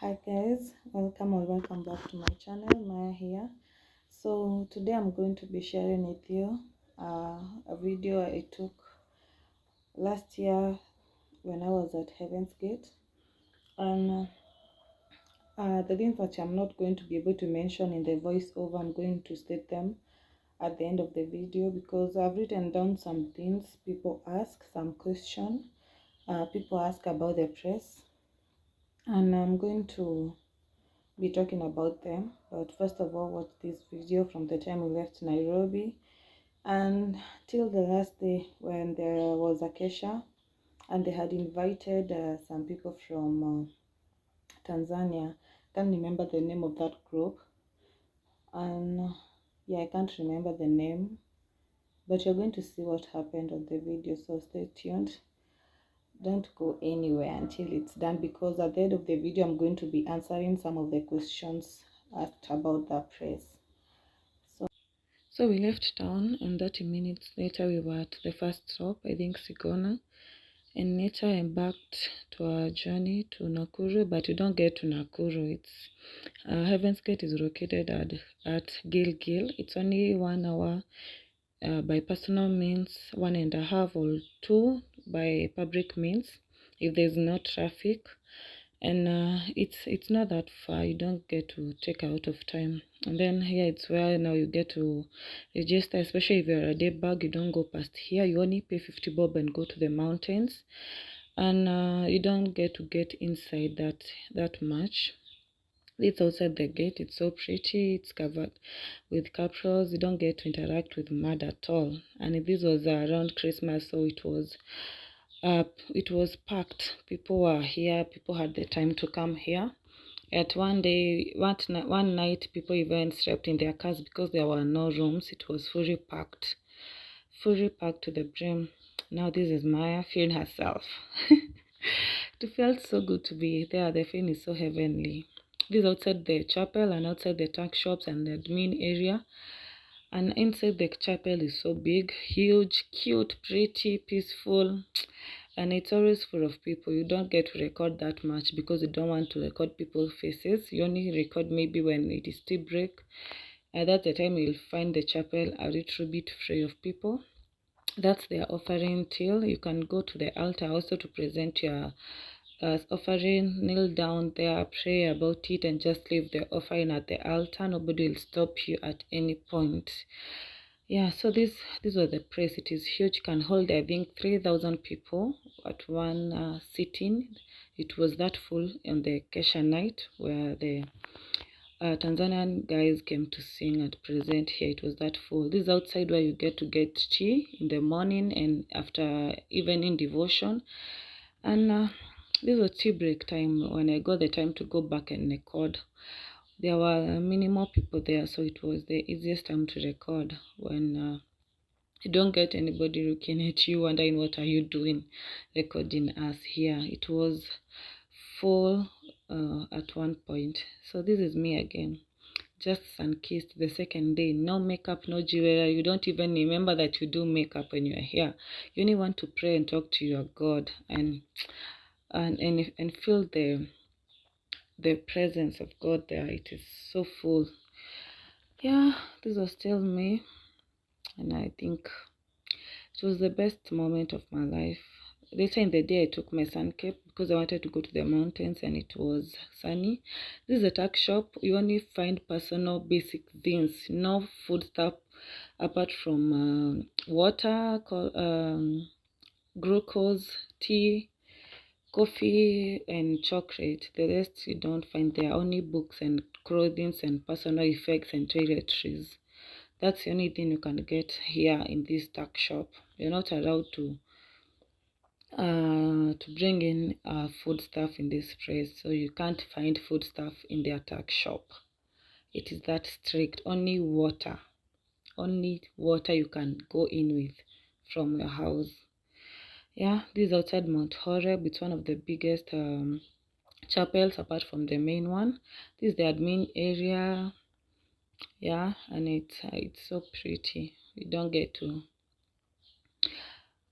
Hi guys, welcome back to my channel. Maya here. So today I'm going to be sharing with you a video I took last year when I was at Heaven's Gate, and the things that I'm not going to be able to mention in the voiceover, I'm going to state them at the end of the video because I've written down some things people ask, some question people ask about the press, and I'm going to be talking about them. But first of all, watch this video from the time we left Nairobi and till the last day when there was a Kesha, and they had invited some people from Tanzania. Can't remember the name of that group, and yeah, I can't remember the name, but you're going to see what happened on the video, so stay tuned. Don't go anywhere until it's done, because at the end of the video I'm going to be answering some of the questions asked about the press. So we left town, and 30 minutes later we were at the first stop, I think Sigona, and later embarked to our journey to Nakuru. But you don't get to Nakuru. It's Heaven's Gate is located at Gilgil. It's only 1 hour by personal means, 1.5 or 2 by public means if there's no traffic, and it's not that far. You don't get to take a lot of time. And then here it's where now you get to register, especially if you're a day bag. You don't go past here. You only pay 50 bob and go to the mountains, and you don't get to get inside that much. It's outside the gate. It's so pretty. It's covered with capsules. You don't get to interact with mud at all. And this was around Christmas, so it was packed. People were here. People had the time to come here. At one night, people even slept in their cars because there were no rooms. It was fully packed to the brim. Now this is Maya feeling herself. It felt so good to be there. The feeling is so heavenly. This is outside the chapel and outside the tuck shops and the admin area. And inside the chapel is so big, huge, cute, pretty, peaceful. And it's always full of people. You don't get to record that much because you don't want to record people's faces. You only record maybe when it is tea break. And that's the time you'll find the chapel a little bit free of people. That's their offering till. You can go to the altar also to present your offering, kneel down there, pray about it, and just leave the offering at the altar. Nobody will stop you at any point. Yeah, so this was the press. It is huge. Can hold, I think, 3,000 people at one sitting. It was that full on the Kesha night where the Tanzanian guys came to sing and present here. It was that full. This is outside where you get to get tea in the morning and after evening devotion. And this was tea break time when I got the time to go back and record. There were many more people there, so it was the easiest time to record when you don't get anybody looking at you wondering what are you doing recording us here. It was full at one point. So this is me again, just sun-kissed the second day. No makeup, no jewelry. You don't even remember that you do makeup when you're here. You only want to pray and talk to your God and feel the presence of God there. It is so full. Yeah, this was still me, and I think it was the best moment of my life. Later in the day, I took my sun cape because I wanted to go to the mountains and it was sunny. This is a tuck shop. You only find personal basic things, no food stuff apart from water, glucose, tea, coffee, and chocolate. The rest you don't find there. Only books and clothing and personal effects and toiletries. That's the only thing you can get here in this tuck shop. You're not allowed to bring in food stuff in this place, so you can't find food stuff in their tuck shop. It is that strict. Only water you can go in with from your house. Yeah, this is outside Mount Horeb. It's one of the biggest chapels apart from the main one. This is the admin area. Yeah, and it's so pretty. You don't get to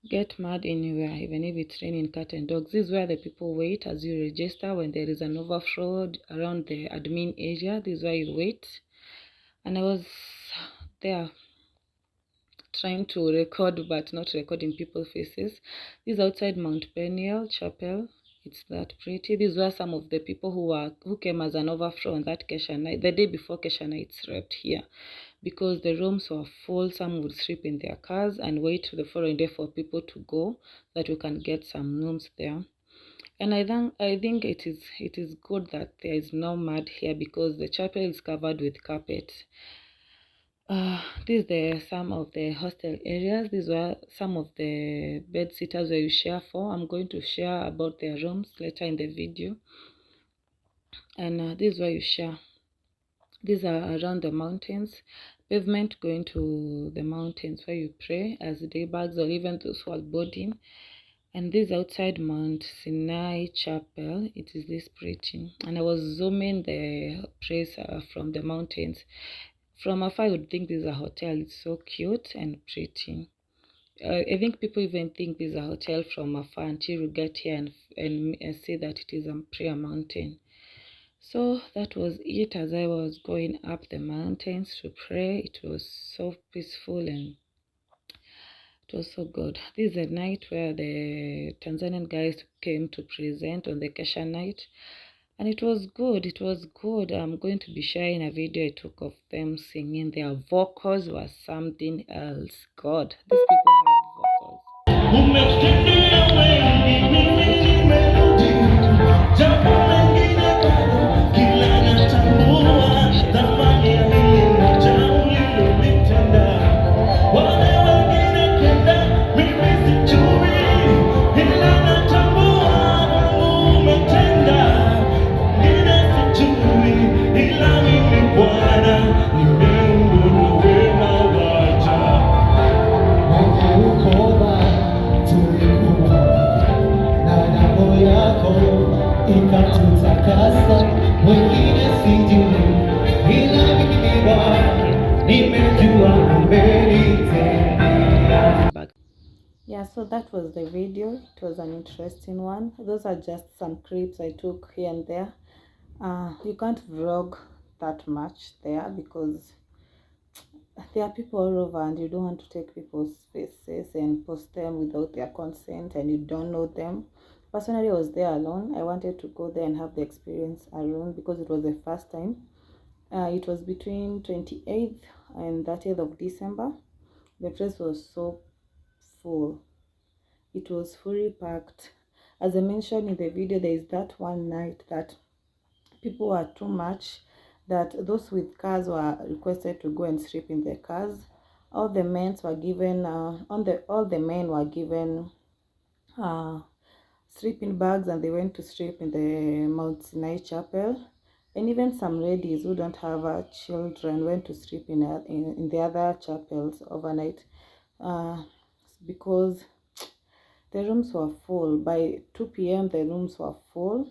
get mad anywhere, even if it's raining cat and dogs. This is where the people wait as you register. When there is an overflow around the admin area, this is where you wait. And I was there trying to record but not recording people's faces. This is outside Mount Peniel Chapel. It's that pretty. These were some of the people who came as an overflow on that Kesha night. The day before Kesha night slept here because the rooms were full. Some would sleep in their cars and wait the following day for people to go, that we can get some rooms there. And I think it is good that there is no mud here because the chapel is covered with carpet. These are some of the hostel areas. These were some of the bed sitters where you share for. I'm going to share about their rooms later in the video. And this is where you share. These are around the mountains, pavement going to the mountains where you pray as day bags or even those who are boarding. And this outside Mount Sinai Chapel, it is this pretty. And I was zooming the place from the mountains. From afar, you would think this is a hotel. It's so cute and pretty. I think people even think this is a hotel from afar until you get here and see that it is a prayer mountain. So that was it. As I was going up the mountains to pray, it was so peaceful and it was so good. This is a night where the Tanzanian guys came to present on the Kesha night. And it was good. It was good. I'm going to be sharing a video I took of them singing. Their vocals were something else. God, these people have vocals. Yeah, so that was the video. It was an interesting one. Those are just some clips I took here and there. You can't vlog that much there because there are people all over and you don't want to take people's faces and post them without their consent and you don't know them. Personally, I was there alone. I wanted to go there and have the experience alone because it was the first time. It was between 28th and 30th of December. The place was so full. It was fully packed. As I mentioned in the video, there is that one night that people were too much, that those with cars were requested to go and sleep in their cars. All the men were given all the men were given sleeping bags and they went to sleep in the Mount Sinai Chapel. And even some ladies who don't have children went to sleep in the other chapels overnight because the rooms were full. By 2 p.m. the rooms were full.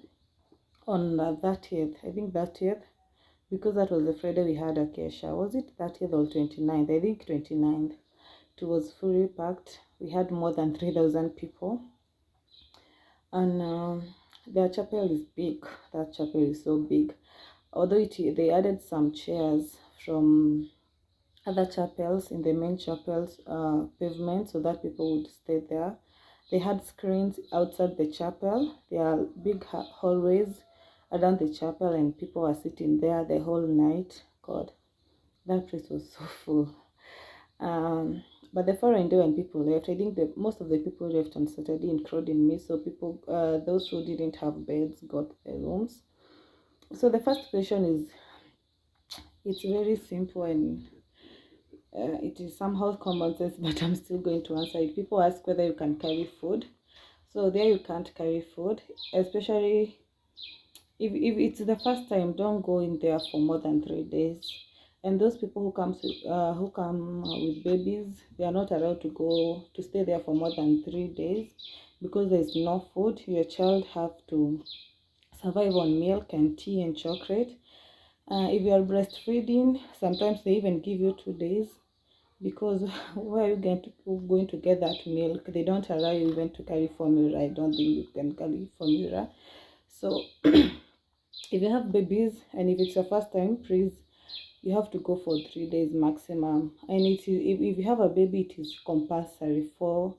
On 30th, I think 30th, because that was the Friday we had Acacia. Was it 30th or 29th? I think 29th. It was fully packed. We had more than 3,000 people. And their chapel is big. That chapel is so big. Although they added some chairs from other chapels in the main chapel's pavement so that people would stay there. They had screens outside the chapel. There are big hallways around the chapel and people were sitting there the whole night. God, that place was so full. But the following day when people left, I think most of the people left on Saturday, including me. So people, those who didn't have beds got their rooms. So the first question is, it's very simple and it is somehow common sense, but I'm still going to answer it. People ask whether you can carry food. So there you can't carry food, especially if it's the first time. Don't go in there for more than 3 days. And those people who come with babies, they are not allowed to stay there for more than 3 days because there's no food. Your child have to survive on milk and tea and chocolate. If you are breastfeeding, sometimes they even give you 2 days because where are you going to get that milk? They don't allow you even to carry formula. I don't think you can carry formula. So if you have babies and if it's your first time, please, you have to go for 3 days maximum. And if you have a baby, it is compulsory for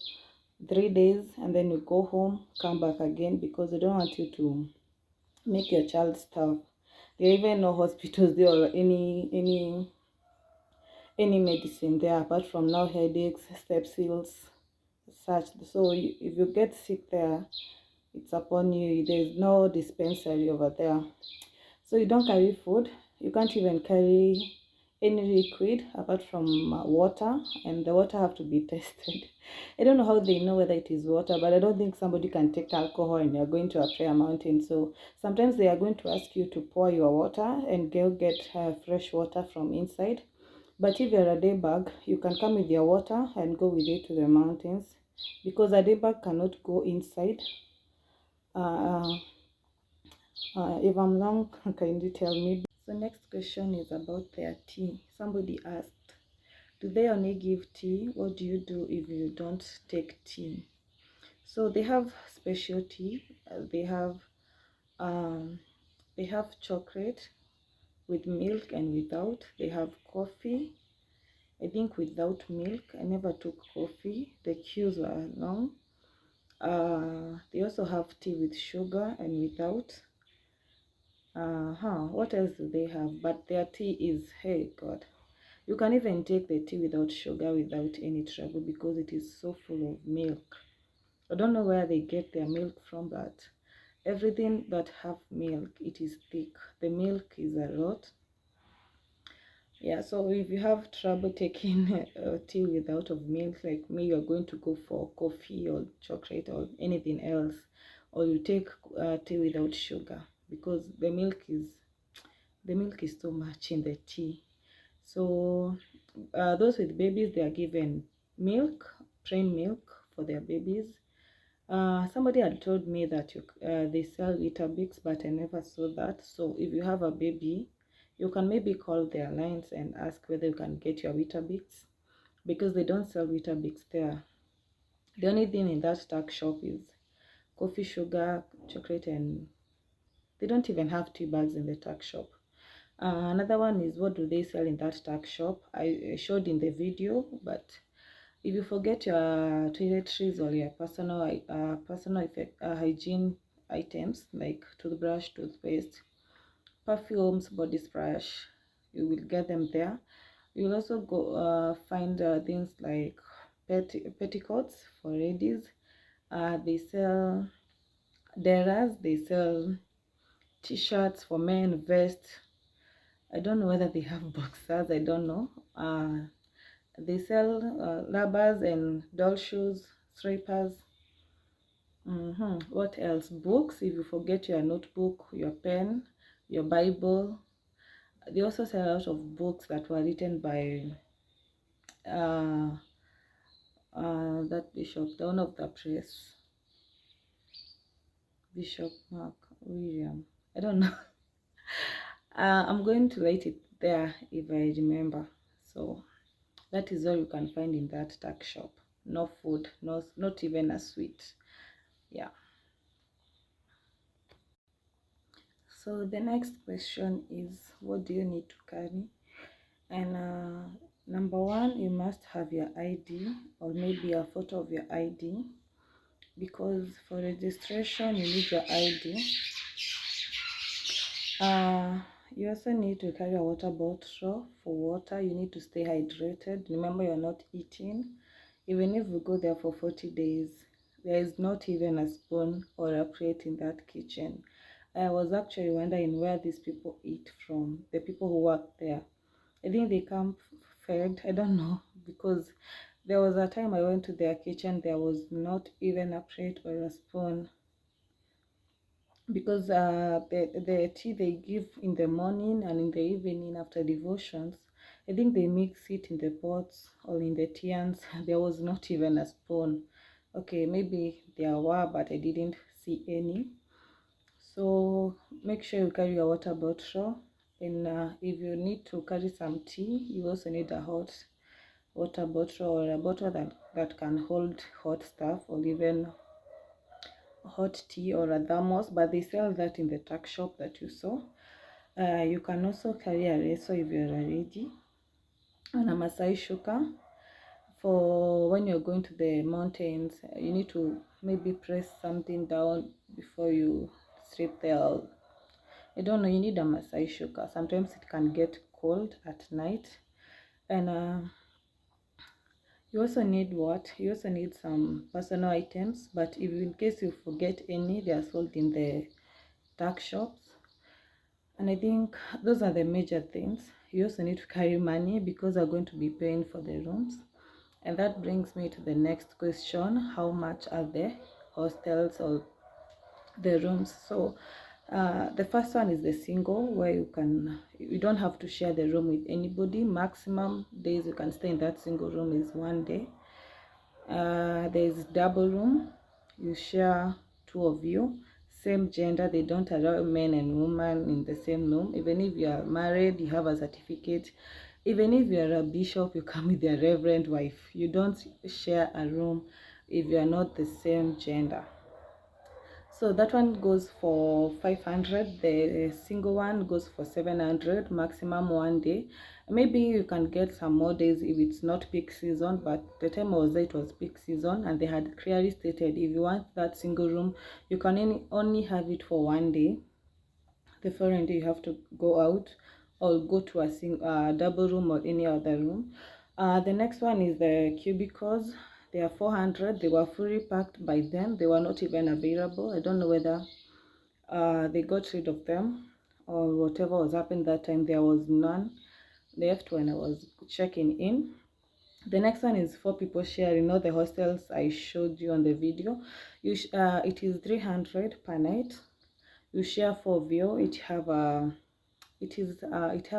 3 days, and then you go home, come back again, because they don't want you to make your child starve. There are even no hospitals there or any medicine there apart from now headaches, stepsils, such. So if you get sick there, it's upon you. There's no dispensary over there, so you don't carry food. You can't even carry any liquid apart from water, and the water have to be tested. I don't know how they know whether it is water, but I don't think somebody can take alcohol and you're going to a prayer mountain. So sometimes they are going to ask you to pour your water and go get fresh water from inside. But if you're a day bag, you can come with your water and go with it to the mountains, because a day bag cannot go inside. Uh, if I'm wrong, can you tell me? So next question is about their tea. Somebody asked, do they only give tea? What do you do if you don't take tea? So they have special tea. Um, they have chocolate with milk and without. They have coffee, I think without milk. I never took coffee. The queues were long. They also have tea with sugar and without. What else do they have? But their tea is, hey God, you can even take the tea without sugar without any trouble, because it is so full of milk. I don't know where they get their milk from, but everything that have milk, it is thick. The milk is a lot. Yeah, so if you have trouble taking tea without of milk, like me, you're going to go for coffee or chocolate or anything else, or you take tea without sugar, because the milk is too much in the tea. So those with babies, they are given milk, plain milk for their babies. Somebody had told me that they sell Weetabix, but I never saw that. So if you have a baby, you can maybe call their lines and ask whether you can get your Weetabix, because they don't sell Weetabix there. The only thing in that tuck shop is coffee, sugar, chocolate, and they don't even have tea bags in the tuck shop. Another one is, what do they sell in that tuck shop? I showed in the video, but if you forget your toiletries or your personal hygiene items like toothbrush, toothpaste, perfumes, body spray, you will get them there. You will also go find things like petticoats for ladies. They sell deras, they sell t-shirts for men, vests. I don't know whether they have boxers, I don't know. They sell rubbers and doll shoes, slippers. What else? Books, if you forget your notebook, your pen, your Bible. They also sell a lot of books that were written by that bishop, the one of the press, Bishop Mark William. I don't know. I'm going to write it there if I remember. So that is all you can find in that tuck shop. No food, not even a sweet. Yeah. So the next question is, what do you need to carry? And number one, you must have your ID, or maybe a photo of your ID, because for registration you need your ID. You also need to carry a water bottle for water. You need to stay hydrated. Remember, you're not eating. Even if we go there for 40 days, there is not even a spoon or a plate in that kitchen. I was actually wondering where these people eat from, the people who work there. I think they come fed, I don't know, because there was a time I went to their kitchen, there was not even a plate or a spoon, because the tea they give in the morning and in the evening after devotions, I think they mix it in the pots or in the tians. There was not even a spoon. Okay, maybe there were, but I didn't see any. So make sure you carry your water bottle, and if you need to carry some tea, you also need a hot water bottle or a bottle that can hold hot stuff or even hot tea or a thermos, but they sell that in the tuck shop that you saw. You can also carry a reso if you're a lady, and a Masai shuka for when you're going to the mountains. You need to maybe press something down before you sleep there. I don't know, you need a Masai shuka. Sometimes it can get cold at night. And you also need what? You also need some personal items, but if in case you forget any, they are sold in the tuck shops. And I think those are the major things. You also need to carry money because you're going to be paying for the rooms. And that brings me to the next question: how much are the hostels or the rooms? So the first one is the single, where you don't have to share the room with anybody. Maximum days you can stay in that single room is 1 day. There's double room, you share two of you, same gender. They don't allow men and women in the same room. Even if you are married, you have a certificate. Even if you are a bishop, you come with your reverend wife. You don't share a room if you are not the same gender. So that one goes for 500. The single one goes for 700, maximum 1 day. Maybe you can get some more days if it's not peak season, but the time I was there, it was peak season, and they had clearly stated if you want that single room, you can only have it for 1 day. The following day you have to go out or go to a double room or any other room. The next one is the cubicles. They are 400. They were fully packed by then. They were not even available. I don't know whether they got rid of them or whatever was happening that time. There was none left when I was checking in. The next one is 4 people sharing. All the hostels I showed you on the video. It is 300 per night. You share 4 of you. It have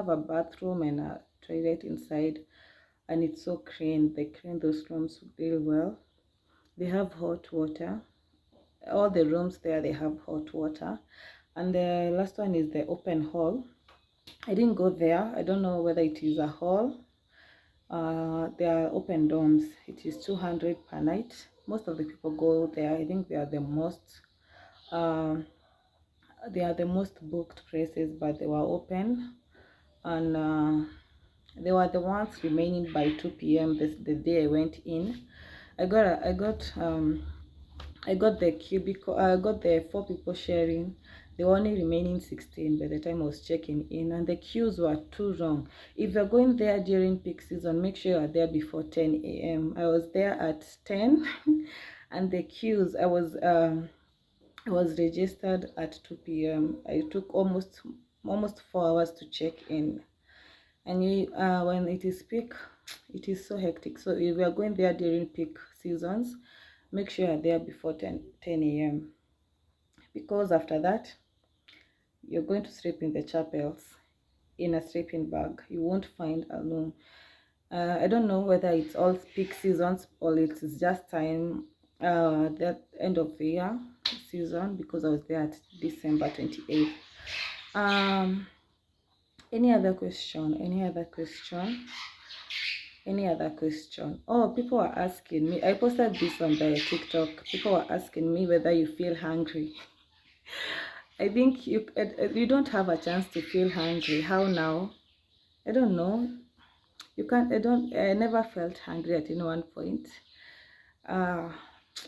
a bathroom and a toilet inside, and it's so clean. They clean those rooms really well. They have hot water. All the rooms there, they have hot water. And the last one is the open hall. I didn't go there. I don't know whether it is a hall. They are open dorms. It is 200 per night. Most of the people go there. I think they are the most booked places, but they were open, and they were the ones remaining by 2 p.m. the day I went in. I got the cubicle. I got the 4 people sharing. They were only remaining 16 by the time I was checking in, and the queues were too long. If you're going there during peak season, make sure you're there before 10 a.m. I was there at 10 and the queues, I was registered at 2 p.m. I took almost 4 hours to check in. And when it is peak, it is so hectic. So if you are going there during peak seasons, make sure you're there before 10 a.m. because after that you're going to sleep in the chapels in a sleeping bag. You won't find a room. I don't know whether it's all peak seasons or it's just time that end of the year season, because I was there at December 28th. Any other question? Oh, people are asking me. I posted this on the TikTok. People are asking me whether you feel hungry. I think you don't have a chance to feel hungry. How now? I don't know. You can't. I never felt hungry at any one point.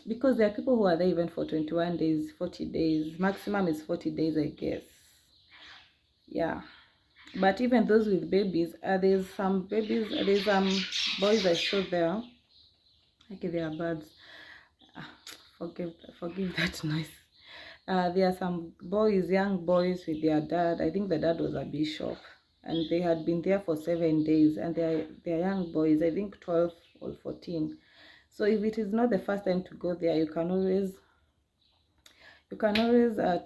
Because there are people who are there even for 21 days, 40 days. Maximum is 40 days, I guess. Yeah. But even those with babies, there's some babies, there's boys I saw there. Okay, they are birds. Forgive that noise. There are some boys, young boys with their dad. I think the dad was a bishop, and they had been there for 7 days, and they're young boys, I think 12 or 14. So if it is not the first time to go there, you can always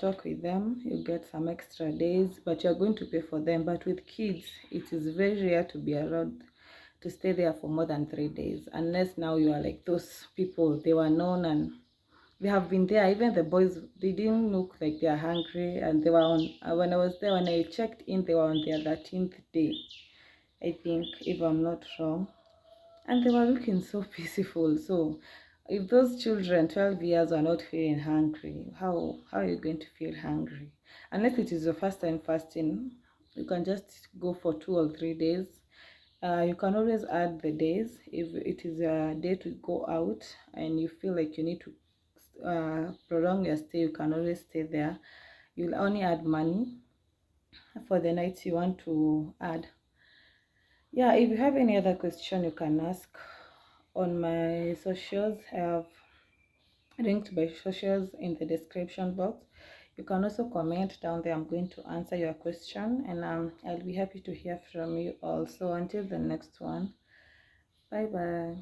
talk with them. You get some extra days, but you're going to pay for them. But with kids, it is very rare to be allowed to stay there for more than 3 days, unless now you are like those people. They were known and they have been there. Even the boys, they didn't look like they are hungry, and they were on when I was there, when I checked in, they were on their 13th day, I think, if I'm not wrong. and they were looking so peaceful. So if those children 12 years are not feeling hungry, how are you going to feel hungry? Unless it is your first time fasting, you can just go for 2 or 3 days. You can always add the days. If it is a day to go out and you feel like you need to prolong your stay, you can always stay there. You'll only add money for the nights you want to add. Yeah, if you have any other question, you can ask on my socials. I have linked my socials in the description box. You can also comment down there. I'm going to answer your question, and I'll be happy to hear from you also. Until the next one, bye bye.